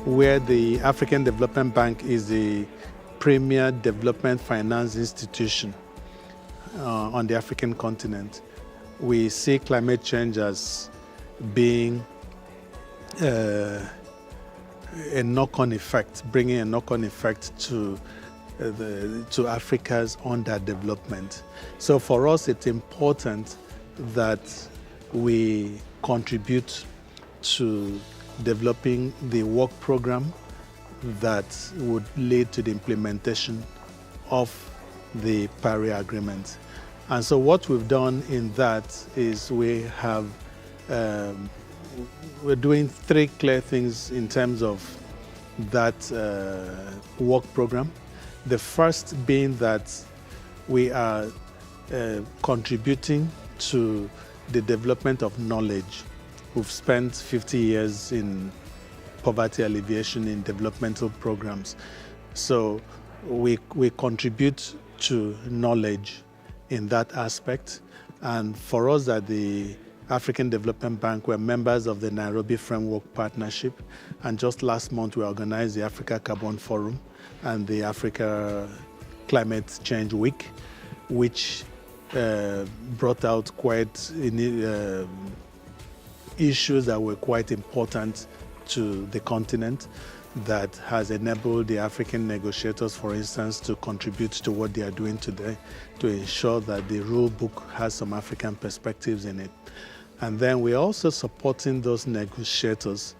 where the African Development Bank is the premier development finance institution on the African continent. We see climate change as being a knock-on effect, bringing a knock-on effect to Africa's underdevelopment. So for us, it's important that we contribute to developing the work program that would lead to the implementation of the Paris Agreement. And so what we've done in that is we're doing three clear things in terms of that work program. The first being that we are contributing to the development of knowledge. We've spent 50 years in poverty alleviation in developmental programs. So we contribute to knowledge in that aspect. And for us at the African Development Bank, we're members of the Nairobi Framework Partnership. And just last month, we organized the Africa Carbon Forum and the Africa Climate Change Week, which brought out quite issues that were quite important to the continent, that has enabled the African negotiators, for instance, to contribute to what they are doing today to ensure that the rule book has some African perspectives in it. And then we're also supporting those negotiators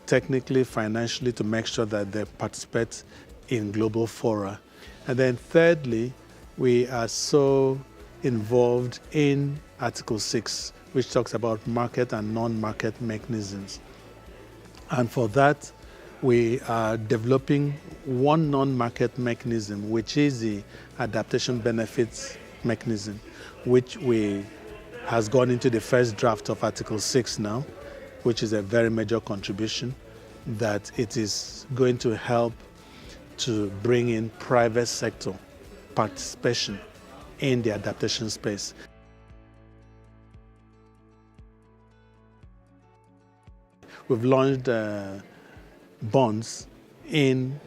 technically, financially, to make sure that they participate in global fora. And then thirdly, we are so involved in Article 6, which talks about market and non-market mechanisms. And for that, we are developing one non-market mechanism, which is the adaptation benefits mechanism, which has gone into the first draft of Article 6 now, which is a very major contribution, that it is going to help to bring in private sector participation in the adaptation space. We've launched bonds in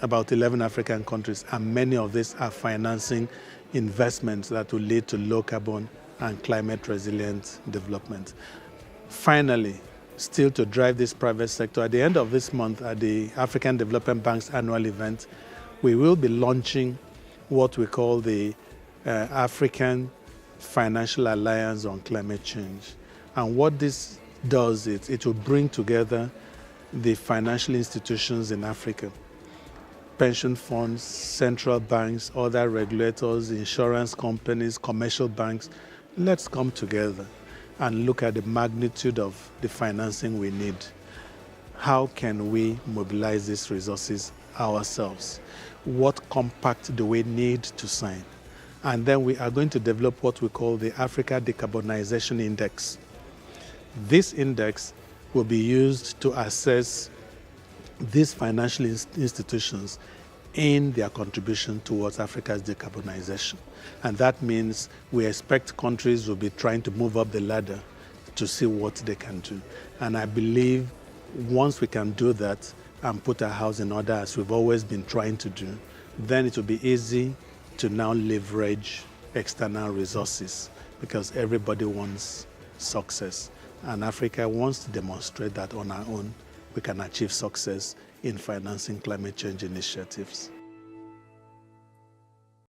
about 11 African countries, and many of these are financing investments that will lead to low carbon and climate resilient development. Finally, still to drive this private sector, at the end of this month at the African Development Bank's annual event, we will be launching what we call the African Financial Alliance on Climate Change. And what this does is it will bring together the financial institutions in Africa, pension funds, central banks, other regulators, insurance companies, commercial banks. Let's come together and look at the magnitude of the financing we need. How can we mobilize these resources ourselves? What compact do we need to sign? And then we are going to develop what we call the Africa Decarbonization Index. This index will be used to assess these financial institutions in their contribution towards Africa's decarbonization. And that means we expect countries will be trying to move up the ladder to see what they can do. And I believe once we can do that and put our house in order, as we've always been trying to do, then it will be easy to now leverage external resources, because everybody wants success. And Africa wants to demonstrate that on our own we can achieve success in financing climate change initiatives.